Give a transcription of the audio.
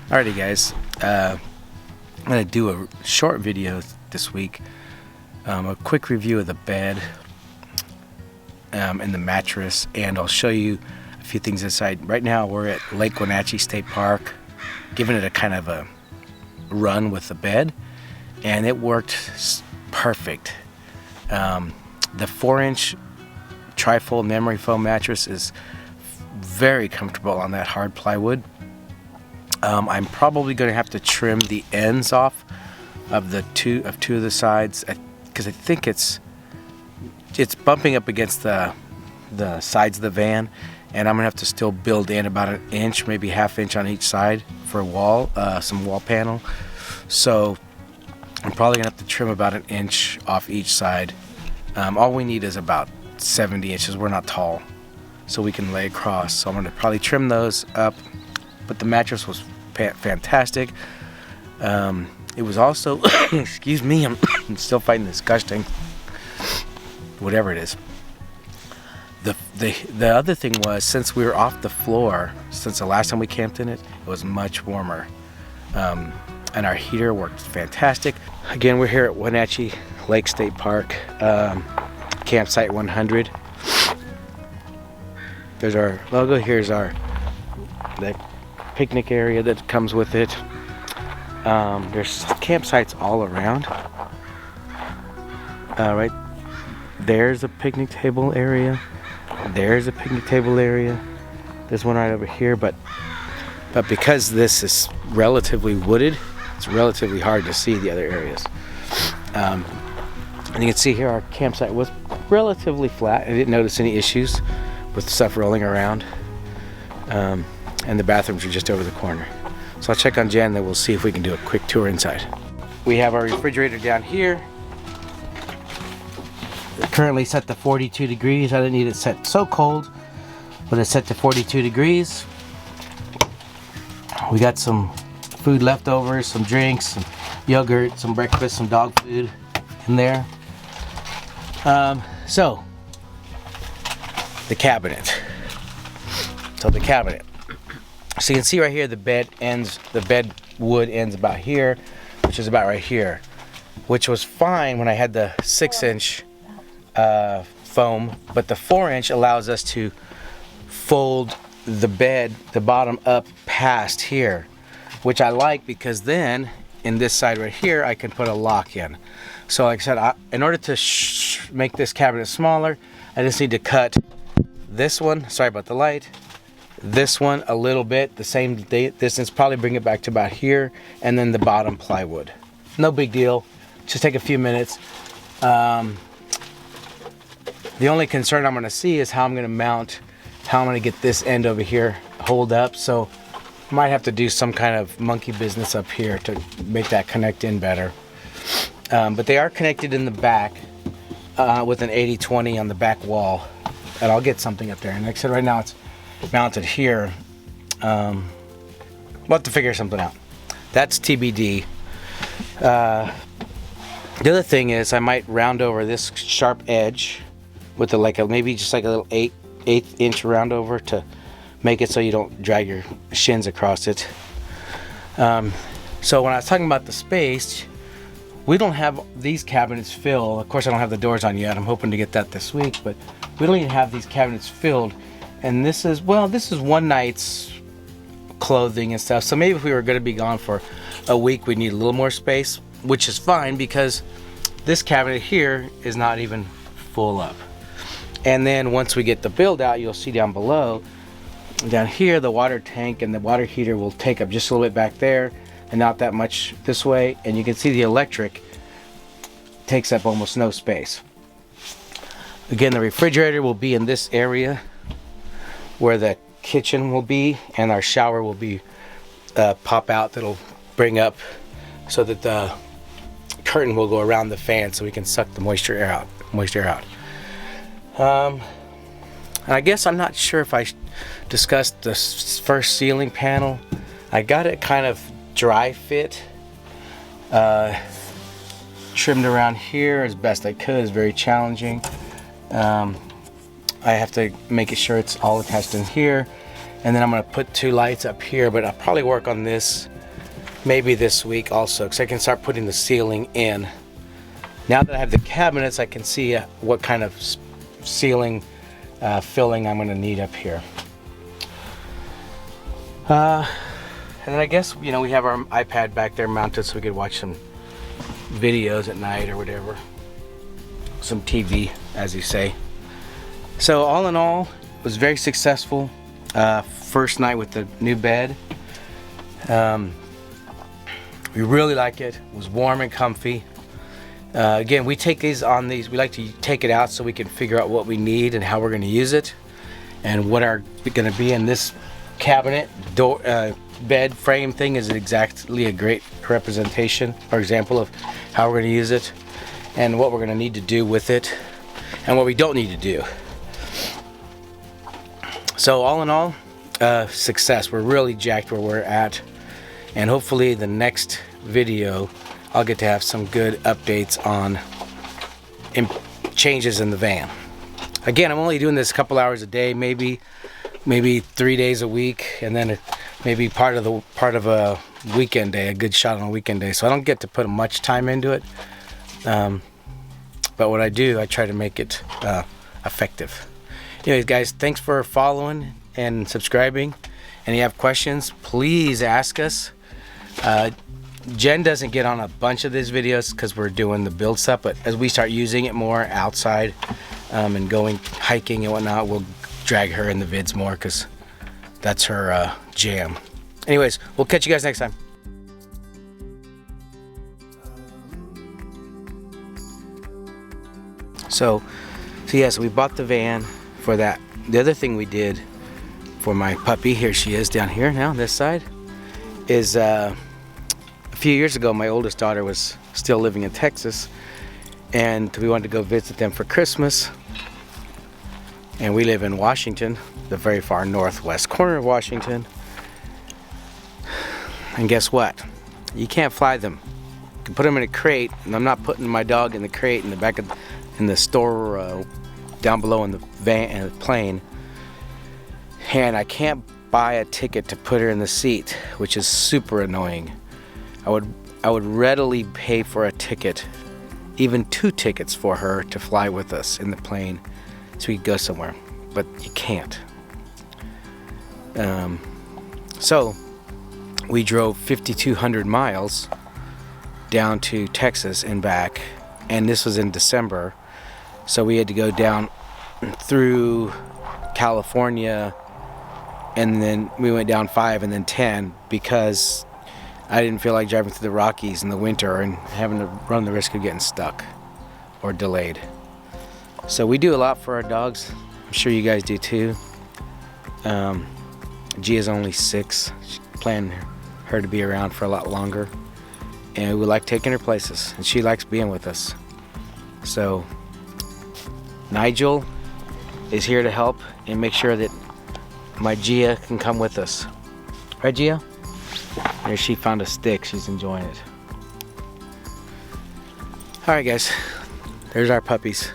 Alrighty guys, I'm going to do a short video this week, a quick review of the bed and the mattress, and I'll show you a few things inside. Right now we're at Lake Wenatchee State Park, giving it a kind of a run with the bed, and it worked perfect. The 4-inch trifold memory foam mattress is very comfortable on that hard plywood. I'm probably going to have to trim the ends off of two of the sides because I think it's bumping up against the sides of the van, and I'm gonna have to still build in about an inch, maybe ½ inch on each side for a wall, some wall panel. So I'm probably gonna have to trim about an inch off each side. All we need is about 70 inches. We're not tall, so we can lay across. So I'm gonna probably trim those up. But the mattress was fantastic. It was also, excuse me, I'm still fighting this gush thing, whatever it is. The other thing was, since we were off the floor, since the last time we camped in it, it was much warmer. And our heater worked fantastic. Again, we're here at Wenatchee Lake State Park, campsite 100. There's our logo. Here's the picnic area that comes with it. There's campsites all around. Right there's a picnic table area. There's a picnic table area. There's one right over here, but because this is relatively wooded, it's relatively hard to see the other areas. And you can see here our campsite was relatively flat. I didn't notice any issues with stuff rolling around. And the bathrooms are just over the corner. So I'll check on Jen, then we'll see if we can do a quick tour inside. We have our refrigerator down here. It's currently set to 42 degrees. I didn't need it set so cold, but it's set to 42 degrees. We got some food leftovers, some drinks, some yogurt, some breakfast, some dog food in there. So the cabinet. So you can see right here the bed wood ends about here, which is about right here, which was fine when I had the 6-inch foam, but the 4-inch allows us to fold the bed, the bottom up past here, which I like, because then in this side right here I can put a lock in. So like I said, in order to make this cabinet smaller, I just need to cut this one, sorry about the light, this one a little bit, the same distance, probably bring it back to about here, and then the bottom plywood. No big deal, just take a few minutes. The only concern I'm going to see is how I'm going to get this end over here hold up. So I might have to do some kind of monkey business up here to make that connect in better. But they are connected in the back with an 80/20 on the back wall, and I'll get something up there. And like I said, right now it's mounted here. We'll have to figure something out. That's TBD. The other thing is I might round over this sharp edge with maybe just like a little 1/8 inch round over to make it so you don't drag your shins across it. So when I was talking about the space, we don't have these cabinets filled. Of course, I don't have the doors on yet. I'm hoping to get that this week, but we don't even have these cabinets filled. And this is one night's clothing and stuff. So maybe if we were going to be gone for a week, we'd need a little more space, which is fine because this cabinet here is not even full up. And then once we get the build out, you'll see down below, down here, the water tank and the water heater will take up just a little bit back there and not that much this way. And you can see the electric takes up almost no space. Again, the refrigerator will be in this area where the kitchen will be, and our shower will be pop out, that'll bring up so that the curtain will go around the fan so we can suck the moisture out. And I guess I'm not sure if I discussed the first ceiling panel. I got it kind of dry fit, trimmed around here as best I could. It's very challenging. I have to make sure it's all attached in here, and then I'm going to put 2 lights up here, but I'll probably work on this maybe this week also, because I can start putting the ceiling in. Now that I have the cabinets, I can see what kind of ceiling filling I'm going to need up here. And then I guess, you know, we have our iPad back there mounted so we could watch some videos at night or whatever. Some TV, as you say. So all in all, it was very successful. First night with the new bed. We really like it. It was warm and comfy. Again, we take these on these. We like to take it out so we can figure out what we need and how we're going to use it, and what are going to be in this cabinet door bed frame thing is exactly a great representation or example of how we're going to use it and what we're going to need to do with it and what we don't need to do. So all in all, success. We're really jacked where we're at, and hopefully the next video I'll get to have some good updates on changes in the van. Again, I'm only doing this a couple hours a day, maybe 3 days a week, and then maybe part of a weekend day, a good shot on a weekend day. So I don't get to put much time into it, but what I do, I try to make it effective. Anyways, guys, thanks for following and subscribing. And if you have questions, please ask us. Jen doesn't get on a bunch of these videos because we're doing the build stuff, but as we start using it more outside and going hiking and whatnot, we'll drag her in the vids more because that's her jam. Anyways, we'll catch you guys next time. So yes, we bought the van for that. The other thing we did for my puppy, here she is down here now, this side, is a few years ago my oldest daughter was still living in Texas, and we wanted to go visit them for Christmas. And we live in Washington, the very far northwest corner of Washington. And guess what? You can't fly them. You can put them in a crate, and I'm not putting my dog in the crate in the back of in the store down below in the van and the plane. And I can't buy a ticket to put her in the seat, which is super annoying. I would readily pay for a ticket, even 2 tickets for her to fly with us in the plane so we could go somewhere, but you can't. So we drove 5,200 miles down to Texas and back, and this was in December, so we had to go down through California, and then we went down 5 and then 10 because I didn't feel like driving through the Rockies in the winter and having to run the risk of getting stuck or delayed. So we do a lot for our dogs. I'm sure you guys do too. Gia's only 6. She planned her to be around for a lot longer, and we like taking her places, and she likes being with us. So Nigel is here to help and make sure that my Gia can come with us. Right, Gia? There, she found a stick. She's enjoying it. All right, guys. There's our puppies.